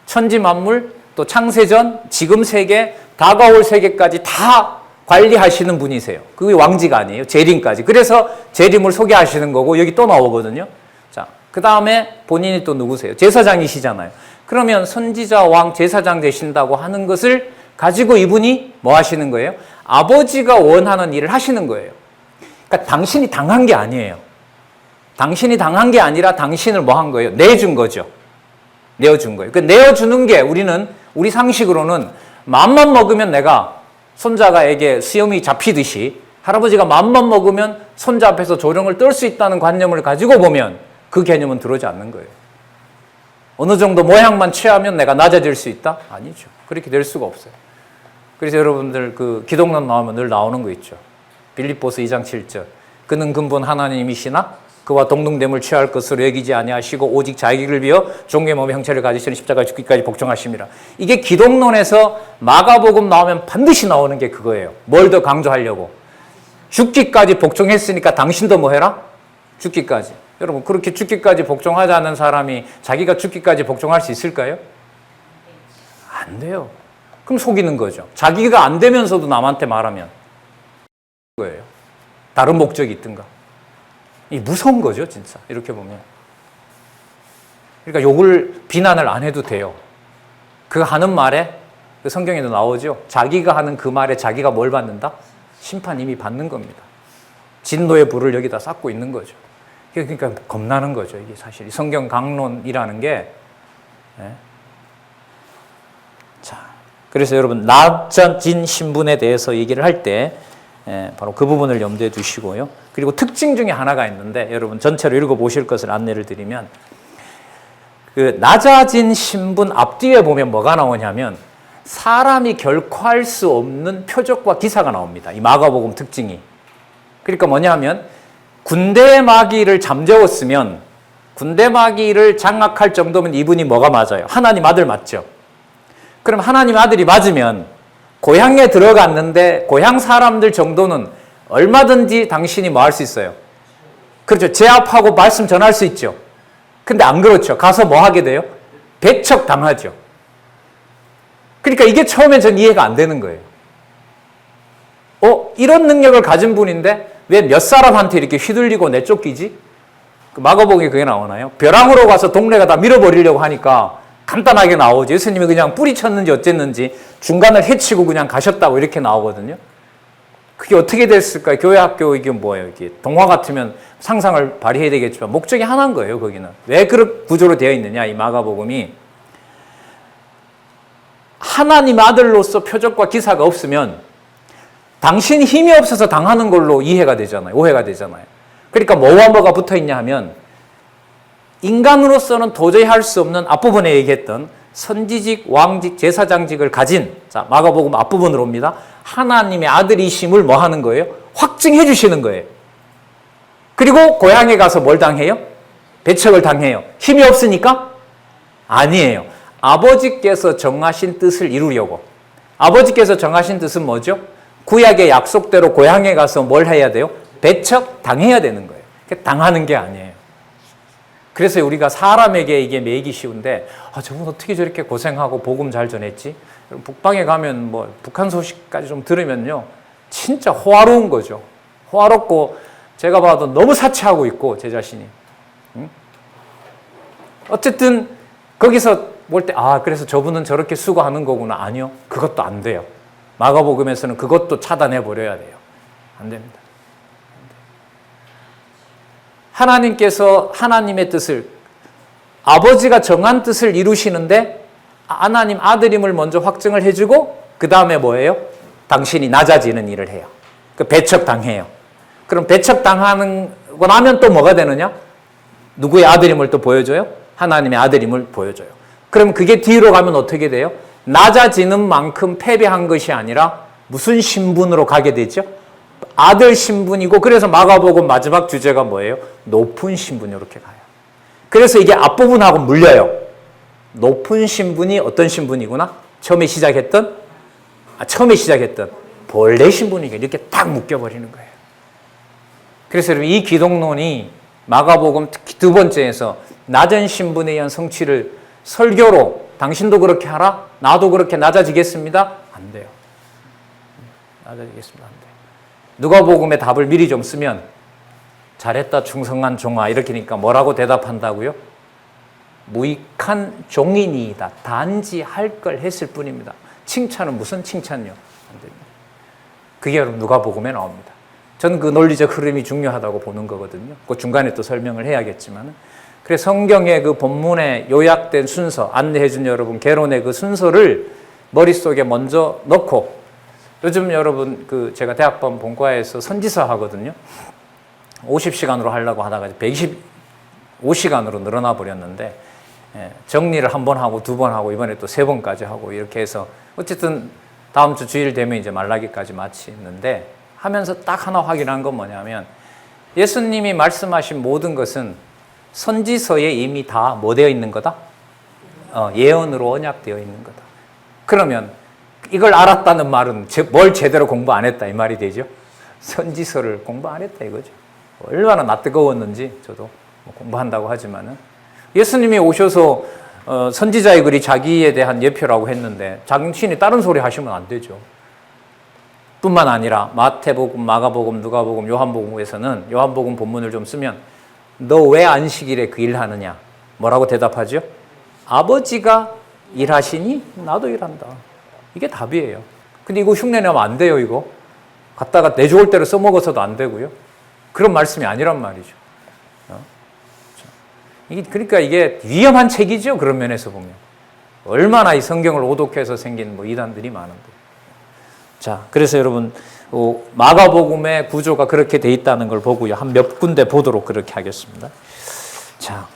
천지 만물, 또 창세전, 지금 세계, 다가올 세계까지 다 관리하시는 분이세요. 그게 왕지가 아니에요. 재림까지. 그래서 재림을 소개하시는 거고 여기 또 나오거든요. 자, 그 다음에 본인이 또 누구세요? 제사장이시잖아요. 그러면 선지자, 왕, 제사장 되신다고 하는 것을 가지고 이분이 뭐 하시는 거예요? 아버지가 원하는 일을 하시는 거예요. 그러니까 당신이 당한 게 아니에요. 당신이 당한 게 아니라 당신을 뭐 한 거예요? 내준 거죠. 내어준 거예요. 그 내어주는 게 우리 상식으로는 맘만 먹으면 내가 손자가에게 수염이 잡히듯이 할아버지가 맘만 먹으면 손자 앞에서 조령을 떨 수 있다는 관념을 가지고 보면 그 개념은 들어오지 않는 거예요. 어느 정도 모양만 취하면 내가 낮아질 수 있다? 아니죠. 그렇게 될 수가 없어요. 그래서 여러분들 그 기독론 나오면 늘 나오는 거 있죠. 빌립보서 2장 7절. 그는 근본 하나님이시나 그와 동등됨을 취할 것으로 여기지 아니하시고 오직 자기를 위하여 종의 몸의 형체를 가지시는 십자가에 죽기까지 복종하심이라. 이게 기독론에서 마가복음 나오면 반드시 나오는 게 그거예요. 뭘 더 강조하려고? 죽기까지 복종했으니까 당신도 뭐 해라? 죽기까지. 여러분 그렇게 죽기까지 복종하자는 사람이 자기가 죽기까지 복종할 수 있을까요? 안 돼요. 그럼 속이는 거죠. 자기가 안 되면서도 남한테 말하면 거예요. 다른 목적이 있든가. 이 무서운 거죠, 진짜. 이렇게 보면. 그러니까 욕을 비난을 안 해도 돼요. 그 하는 말에 그 성경에도 나오죠. 자기가 하는 그 말에 자기가 뭘 받는다? 심판 이미 받는 겁니다. 진노의 불을 여기다 쌓고 있는 거죠. 그러니까 겁나는 거죠. 이게 사실 성경 강론이라는 게 자, 그래서 여러분 낮아진 신분에 대해서 얘기를 할 때 바로 그 부분을 염두에 두시고요. 그리고 특징 중에 하나가 있는데 여러분 전체로 읽어보실 것을 안내를 드리면 그 낮아진 신분 앞뒤에 보면 뭐가 나오냐면 사람이 결코 할 수 없는 표적과 기사가 나옵니다. 이 마가복음 특징이. 그러니까 뭐냐면 군대 마귀를 잠재웠으면 군대 마귀를 장악할 정도면 이분이 뭐가 맞아요? 하나님 아들 맞죠? 그럼 하나님 아들이 맞으면 고향에 들어갔는데 고향 사람들 정도는 얼마든지 당신이 뭐 할 수 있어요? 그렇죠. 제압하고 말씀 전할 수 있죠. 근데 안 그렇죠. 가서 뭐 하게 돼요? 배척당하죠. 그러니까 이게 처음에 전 이해가 안 되는 거예요. 이런 능력을 가진 분인데 왜 몇 사람한테 이렇게 휘둘리고 내쫓기지? 마가복음에 그게 나오나요? 벼랑으로 가서 동네가 다 밀어버리려고 하니까 간단하게 나오죠. 예수님이 그냥 뿌리쳤는지 어쨌는지 중간을 해치고 그냥 가셨다고 이렇게 나오거든요. 그게 어떻게 됐을까요? 교회 학교 이게 뭐예요? 이게 동화 같으면 상상을 발휘해야 되겠지만 목적이 하나인 거예요. 거기는 왜 그런 구조로 되어 있느냐? 이 마가복음이 하나님 아들로서 표적과 기사가 없으면 당신 힘이 없어서 당하는 걸로 이해가 되잖아요. 오해가 되잖아요. 그러니까 뭐와 뭐가 붙어 있냐 하면 인간으로서는 도저히 할 수 없는 앞부분에 얘기했던 선지직, 왕직, 제사장직을 가진 자 마가복음 앞부분으로 옵니다. 하나님의 아들이심을 뭐 하는 거예요? 확증해 주시는 거예요. 그리고 고향에 가서 뭘 당해요? 배척을 당해요. 힘이 없으니까? 아니에요. 아버지께서 정하신 뜻을 이루려고. 아버지께서 정하신 뜻은 뭐죠? 구약의 약속대로 고향에 가서 뭘 해야 돼요? 배척 당해야 되는 거예요. 당하는 게 아니에요. 그래서 우리가 사람에게 이게 매이기 쉬운데 저분 어떻게 저렇게 고생하고 복음 잘 전했지? 북방에 가면 뭐 북한 소식까지 좀 들으면요. 진짜 호화로운 거죠. 호화롭고 제가 봐도 너무 사치하고 있고 제 자신이. 어쨌든 거기서 볼 때 그래서 저분은 저렇게 수고하는 거구나. 아니요. 그것도 안 돼요. 마가복음에서는 그것도 차단해 버려야 돼요. 안 됩니다. 하나님께서 하나님의 뜻을 아버지가 정한 뜻을 이루시는데 하나님 아들임을 먼저 확증을 해주고 그 다음에 뭐예요? 당신이 낮아지는 일을 해요. 그 배척당해요. 그럼 배척당하고 나면 또 뭐가 되느냐? 누구의 아들임을 또 보여줘요? 하나님의 아들임을 보여줘요. 그럼 그게 뒤로 가면 어떻게 돼요? 낮아지는 만큼 패배한 것이 아니라 무슨 신분으로 가게 되죠? 아들 신분이고 그래서 마가복음 마지막 주제가 뭐예요? 높은 신분 이렇게 가요. 그래서 이게 앞부분하고 물려요. 높은 신분이 어떤 신분이구나? 처음에 시작했던 본래 신분이니까 이렇게 딱 묶여버리는 거예요. 그래서 여러분 이 기독론이 마가복음 특히 두 번째에서 낮은 신분에 의한 성취를 설교로 당신도 그렇게 하라? 나도 그렇게 낮아지겠습니다? 안 돼요. 낮아지겠습니다. 안 돼요. 누가복음의 답을 미리 좀 쓰면 잘했다 충성한 종아 이렇게니까 뭐라고 대답한다고요? 무익한 종이니이다. 단지 할 걸 했을 뿐입니다. 칭찬은 무슨 칭찬이요? 안 됩니다. 그게 여러분 누가복음에 나옵니다. 저는 그 논리적 흐름이 중요하다고 보는 거거든요. 그 중간에 또 설명을 해야겠지만 그래서 성경의 그 본문에 요약된 순서 안내해 준 여러분 개론의 그 순서를 머릿속에 먼저 넣고 요즘 여러분 제가 본과에서 선지서 하거든요. 50시간으로 하려고 하다가 125시간으로 늘어나 버렸는데 정리를 한 번 하고 두 번 하고 이번에 또 세 번까지 하고 이렇게 해서 어쨌든 다음 주 주일 되면 이제 말라기까지 마치는데 하면서 딱 하나 확인한 건 뭐냐면 예수님이 말씀하신 모든 것은 선지서에 이미 다 뭐 되어 있는 거다? 예언으로 언약되어 있는 거다. 그러면 이걸 알았다는 말은 뭘 제대로 공부 안 했다 이 말이 되죠. 선지서를 공부 안 했다 이거죠. 얼마나 낯뜨거웠는지 저도 공부한다고 하지만은 예수님이 오셔서 선지자의 글이 자기에 대한 예표라고 했는데 당신이 다른 소리 하시면 안 되죠. 뿐만 아니라 마태복음, 마가복음, 누가복음, 요한복음에서는 요한복음 본문을 좀 쓰면 너 왜 안식일에 그 일하느냐? 뭐라고 대답하죠? 아버지가 일하시니 나도 일한다. 이게 답이에요. 근데 이거 흉내내면 안 돼요, 이거. 갖다가 내 좋을 대로 써먹어서도 안 되고요. 그런 말씀이 아니란 말이죠. 그러니까 이게 위험한 책이죠, 그런 면에서 보면. 얼마나 이 성경을 오독해서 생긴 뭐 이단들이 많은데. 자, 그래서 여러분 마가복음의 구조가 그렇게 돼 있다는 걸 보고요. 한 몇 군데 보도록 그렇게 하겠습니다. 자,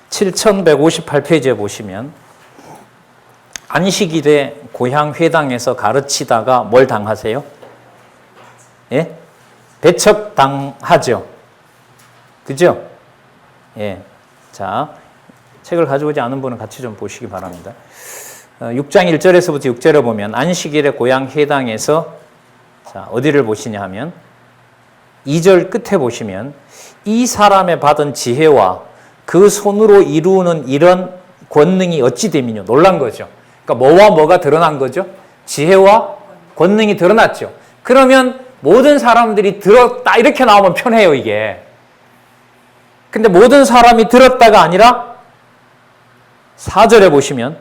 7158페이지에 보시면 안식일에 고향 회당에서 가르치다가 뭘 당하세요? 예? 배척당하죠. 그죠? 예. 자, 책을 가져오지 않은 분은 같이 좀 보시기 바랍니다. 6장 1절에서부터 6절에 보면 안식일에 고향 회당에서 자, 어디를 보시냐 하면 2절 끝에 보시면 이 사람의 받은 지혜와 그 손으로 이루는 이런 권능이 어찌 됨이뇨. 놀란 거죠. 그러니까 뭐와 뭐가 드러난 거죠? 지혜와 권능이 드러났죠. 그러면 모든 사람들이 들었다 이렇게 나오면 편해요, 이게. 근데 모든 사람이 들었다가 아니라 4절에 보시면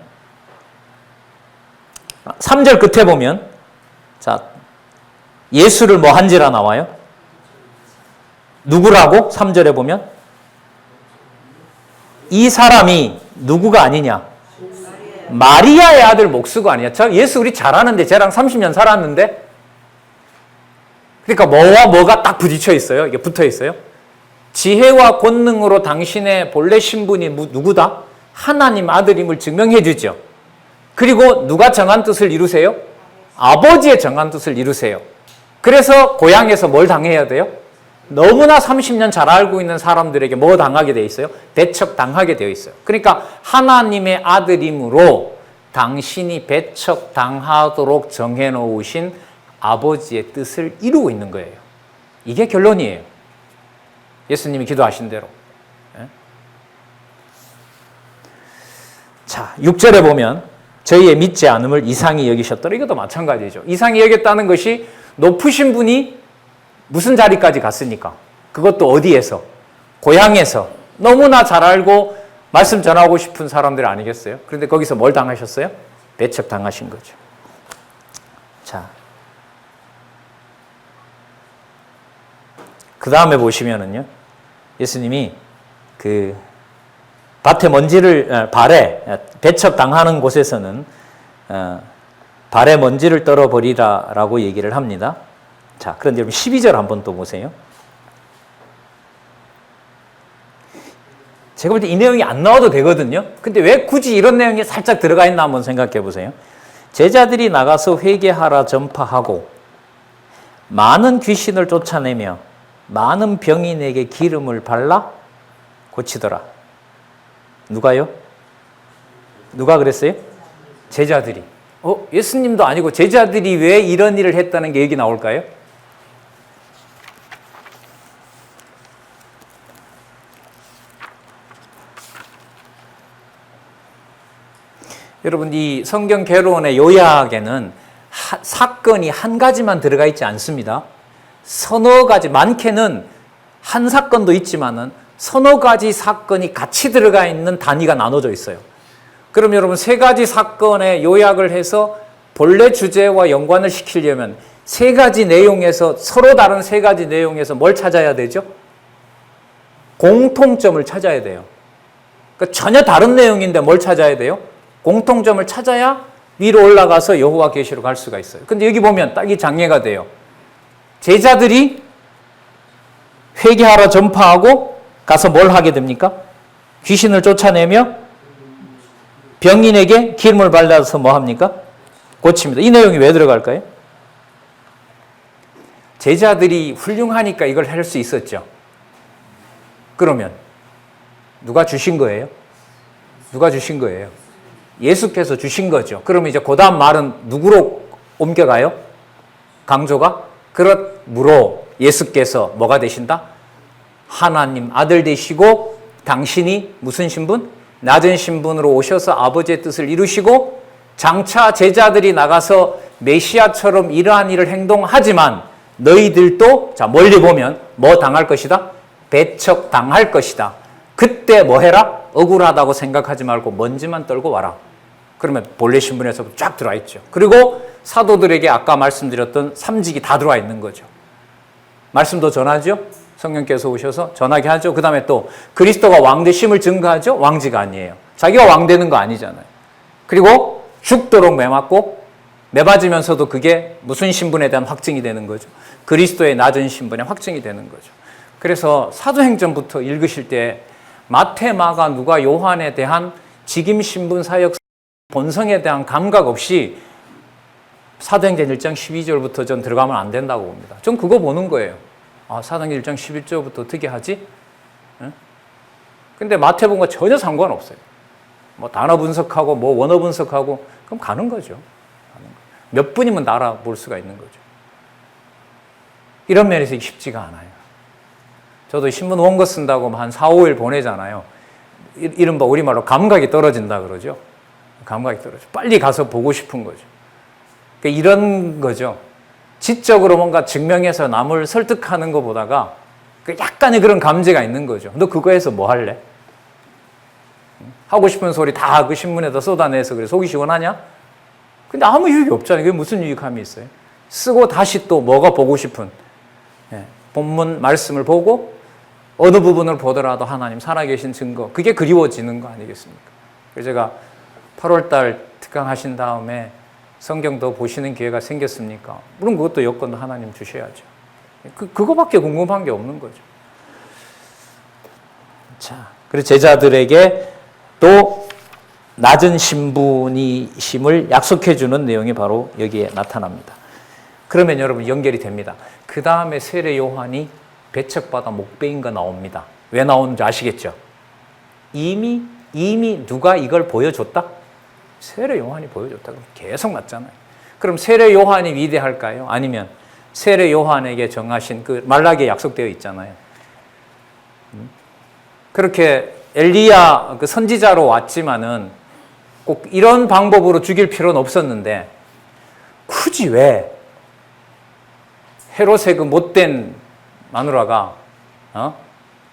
3절 끝에 보면 자, 예수를 뭐 한지라 나와요? 누구라고? 3절에 보면 이 사람이 누구가 아니냐? 마리아의 아들 목수가 아니냐? 예수 우리 잘 아는데 쟤랑 30년 살았는데 그러니까 뭐와 뭐가 딱 부딪혀 있어요? 이게 붙어 있어요? 지혜와 권능으로 당신의 본래 신분이 누구다? 하나님 아들임을 증명해 주죠. 그리고 누가 정한 뜻을 이루세요? 아버지의 정한 뜻을 이루세요. 그래서 고향에서 뭘 당해야 돼요? 너무나 30년 잘 알고 있는 사람들에게 뭐 당하게 돼 있어요? 배척당하게 되어 있어요. 그러니까 하나님의 아들이므로 당신이 배척당하도록 정해놓으신 아버지의 뜻을 이루고 있는 거예요. 이게 결론이에요. 예수님이 기도하신 대로. 자, 6절에 보면 저희의 믿지 않음을 이상히 여기셨더라. 이것도 마찬가지죠. 이상히 여겼다는 것이 높으신 분이 무슨 자리까지 갔습니까? 그것도 어디에서? 고향에서. 너무나 잘 알고 말씀 전하고 싶은 사람들 아니겠어요? 그런데 거기서 뭘 당하셨어요? 배척당하신 거죠. 자, 그 다음에 보시면은요, 예수님이 그 밭에 먼지를, 발에, 배척당하는 곳에서는 발에 먼지를 떨어버리라 라고 얘기를 합니다. 자, 그런데 여러분 12절 한번 또 보세요. 제가 볼 때 이 내용이 안 나와도 되거든요. 근데 왜 굳이 이런 내용이 살짝 들어가 있나 한번 생각해 보세요. 제자들이 나가서 회개하라 전파하고 많은 귀신을 쫓아내며 많은 병인에게 기름을 발라 고치더라. 누가요? 누가 그랬어요? 제자들이. 예수님도 아니고 제자들이 왜 이런 일을 했다는 게 얘기 나올까요? 여러분, 이 성경 개론의 요약에는 사건이 한 가지만 들어가 있지 않습니다. 서너 가지, 많게는 한 사건도 있지만은 서너 가지 사건이 같이 들어가 있는 단위가 나눠져 있어요. 그럼 여러분, 세 가지 사건의 요약을 해서 본래 주제와 연관을 시키려면 세 가지 내용에서, 서로 다른 세 가지 내용에서 뭘 찾아야 되죠? 공통점을 찾아야 돼요. 그러니까 전혀 다른 내용인데 뭘 찾아야 돼요? 공통점을 찾아야 위로 올라가서 여호와 계시로 갈 수가 있어요. 근데 여기 보면 딱 이 장애가 돼요. 제자들이 회개하라 전파하고 가서 뭘 하게 됩니까? 귀신을 쫓아내며 병인에게 기름을 발라서 뭐 합니까? 고칩니다. 이 내용이 왜 들어갈까요? 제자들이 훌륭하니까 이걸 할 수 있었죠. 그러면 누가 주신 거예요? 누가 주신 거예요? 예수께서 주신 거죠. 그러면 이제 그 다음 말은 누구로 옮겨가요? 강조가? 그러므로 예수께서 뭐가 되신다? 하나님 아들 되시고 당신이 무슨 신분? 낮은 신분으로 오셔서 아버지의 뜻을 이루시고 장차 제자들이 나가서 메시아처럼 이러한 일을 행동하지만 너희들도 자 멀리 보면 뭐 당할 것이다? 배척당할 것이다. 그때 뭐 해라? 억울하다고 생각하지 말고 먼지만 떨고 와라. 그러면 본래 신분에서 쫙 들어와 있죠. 그리고 사도들에게 아까 말씀드렸던 삼직이 다 들어와 있는 거죠. 말씀도 전하죠. 성령께서 오셔서 전하게 하죠. 그 다음에 또 그리스도가 왕 되심을 증거하죠. 왕지가 아니에요. 자기가 왕 되는 거 아니잖아요. 그리고 죽도록 매맞고 매맞으면서도 그게 무슨 신분에 대한 확증이 되는 거죠. 그리스도의 낮은 신분의 확증이 되는 거죠. 그래서 사도행전부터 읽으실 때 마태, 마가, 누가, 요한에 대한 직임 신분 사역 본성에 대한 감각 없이 사도행전 1장 12절부터 전 들어가면 안 된다고 봅니다. 전 그거 보는 거예요. 아, 사도행전 1장 11절부터 어떻게 하지? 근데 마태복음과 전혀 상관없어요. 뭐 단어 분석하고 뭐 원어 분석하고 그럼 가는 거죠. 몇 분이면 알아볼 수가 있는 거죠. 이런 면에서 쉽지가 않아요. 저도 신문 원고 쓴다고 한 4, 5일 보내잖아요. 이른바 우리말로 감각이 떨어진다 그러죠. 감각이 떨어져. 빨리 가서 보고 싶은 거죠. 그러니까 이런 거죠. 지적으로 뭔가 증명해서 남을 설득하는 것보다가 약간의 그런 감재가 있는 거죠. 너 그거 해서 뭐 할래? 하고 싶은 소리 다 그 신문에다 쏟아내서 그래 속이 시원하냐? 근데 아무 유익이 없잖아요. 그게 무슨 유익함이 있어요? 쓰고 다시 또 뭐가 보고 싶은 본문 말씀을 보고 어느 부분을 보더라도 하나님 살아계신 증거, 그게 그리워지는 거 아니겠습니까? 그래서 제가 8월달 특강하신 다음에 성경도 보시는 기회가 생겼습니까? 물론 그것도 여건도 하나님 주셔야죠. 그거밖에 궁금한 게 없는 거죠. 자, 그래서 제자들에게 또 낮은 신분이심을 약속해 주는 내용이 바로 여기에 나타납니다. 그러면 여러분 연결이 됩니다. 그 다음에 세례 요한이 배척받아 목배인 거 나옵니다. 왜 나오는지 아시겠죠? 이미 누가 이걸 보여줬다? 세례 요한이 보여줬다. 그럼 계속 맞잖아요. 그럼 세례 요한이 위대할까요? 아니면 세례 요한에게 정하신 그 말라기에 약속되어 있잖아요. 그렇게 엘리야 그 선지자로 왔지만은 꼭 이런 방법으로 죽일 필요는 없었는데 굳이 왜 헤롯의 그 못된 마누라가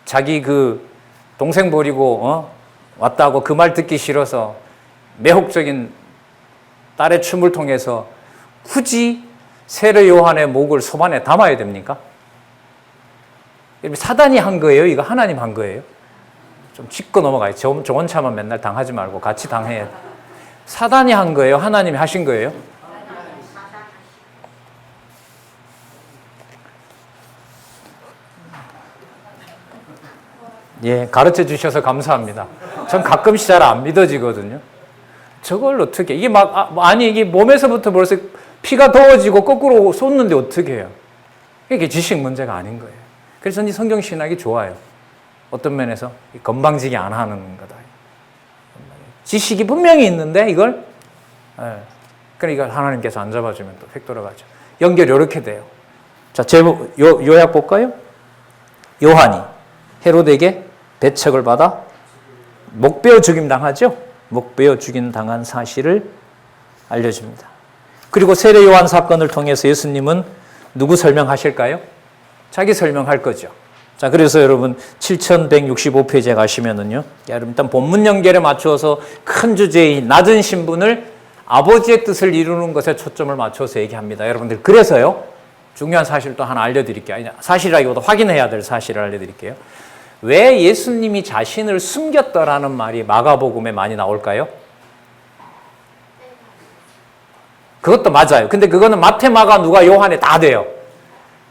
자기 그 동생 버리고 왔다고 그 말 듣기 싫어서 매혹적인 딸의 춤을 통해서 굳이 세례 요한의 목을 소반에 담아야 됩니까? 사단이 한 거예요? 이거 하나님 한 거예요? 좀 짚고 넘어가요. 저 혼자만 맨날 당하지 말고 같이 당해야 돼. 사단이 한 거예요? 하나님이 하신 거예요? 예, 가르쳐 주셔서 감사합니다. 전 가끔씩 잘 안 믿어지거든요. 저걸 어떻게, 이게 아니, 이게 몸에서부터 벌써 피가 더워지고 거꾸로 솟는데 어떻게 해요? 이게 지식 문제가 아닌 거예요. 그래서 이 성경신학이 좋아요. 어떤 면에서 건방지게 안 하는 거다. 지식이 분명히 있는데 이걸, 그러니까 하나님께서 안 잡아주면 또 획 돌아가죠. 연결이 이렇게 돼요. 자, 제목, 요약 볼까요? 요한이 헤롯에게 배척을 받아 목베어 죽임 당하죠? 목베어 죽임 당한 사실을 알려줍니다. 그리고 세례 요한 사건을 통해서 예수님은 누구 설명하실까요? 자기 설명할 거죠. 자, 그래서 여러분 7165페이지에 가시면은요. 여러분 일단 본문 연결에 맞추어서 큰 주제인 낮은 신분을 아버지의 뜻을 이루는 것에 초점을 맞춰서 얘기합니다. 여러분들 그래서요. 중요한 사실 또 하나 알려드릴게요. 아니, 사실이라기보다 확인해야 될 사실을 알려드릴게요. 왜 예수님이 자신을 숨겼더라는 말이 마가복음에 많이 나올까요? 그것도 맞아요. 근데 그거는 마태, 마가, 누가, 요한에 다 돼요.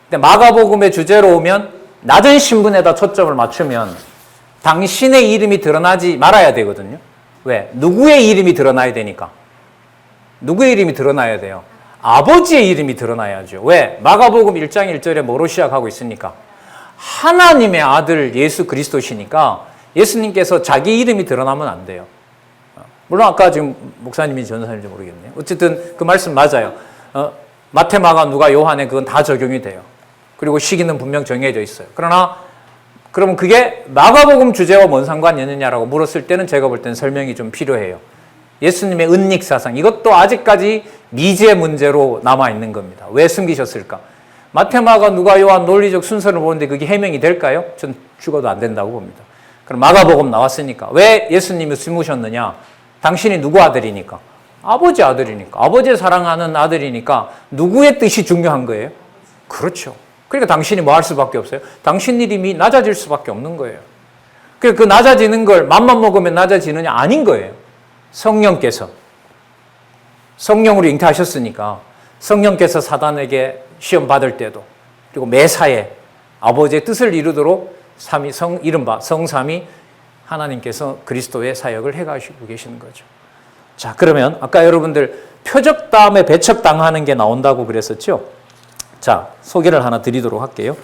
근데 마가복음의 주제로 오면 낮은 신분에다 초점을 맞추면 당신의 이름이 드러나지 말아야 되거든요. 왜? 누구의 이름이 드러나야 되니까. 누구의 이름이 드러나야 돼요? 아버지의 이름이 드러나야죠. 왜? 마가복음 1장 1절에 뭐로 시작하고 있으니까? 하나님의 아들 예수 그리스도시니까 예수님께서 자기 이름이 드러나면 안 돼요. 물론 아까 지금 목사님이 전사님인지 모르겠네요. 어쨌든 그 말씀 맞아요. 마태, 마가, 누가, 요한에 그건 다 적용이 돼요. 그리고 시기는 분명 정해져 있어요. 그러나 그러면 그게 마가복음 주제와 뭔 상관이 있느냐라고 물었을 때는 제가 볼 때는 설명이 좀 필요해요. 예수님의 은닉 사상, 이것도 아직까지 미지의 문제로 남아있는 겁니다. 왜 숨기셨을까? 마태, 마가, 누가, 요한 논리적 순서를 보는데 그게 해명이 될까요? 전 죽어도 안 된다고 봅니다. 그럼 마가복음 나왔으니까 왜 예수님이 숨으셨느냐? 당신이 누구 아들이니까? 아버지 아들이니까. 아버지 사랑하는 아들이니까 누구의 뜻이 중요한 거예요? 그렇죠. 그러니까 당신이 뭐 할 수밖에 없어요? 당신 이름이 낮아질 수밖에 없는 거예요. 그 낮아지는 걸 맘만 먹으면 낮아지느냐? 아닌 거예요. 성령께서. 성령으로 잉태하셨으니까 성령께서 사단에게 시험 받을 때도 그리고 매사에 아버지의 뜻을 이루도록 이른바 성삼위 하나님께서 그리스도의 사역을 해가시고 계시는 거죠. 자, 그러면 아까 여러분들 표적 다음에 배척 당하는 게 나온다고 그랬었죠? 자, 소개를 하나 드리도록 할게요.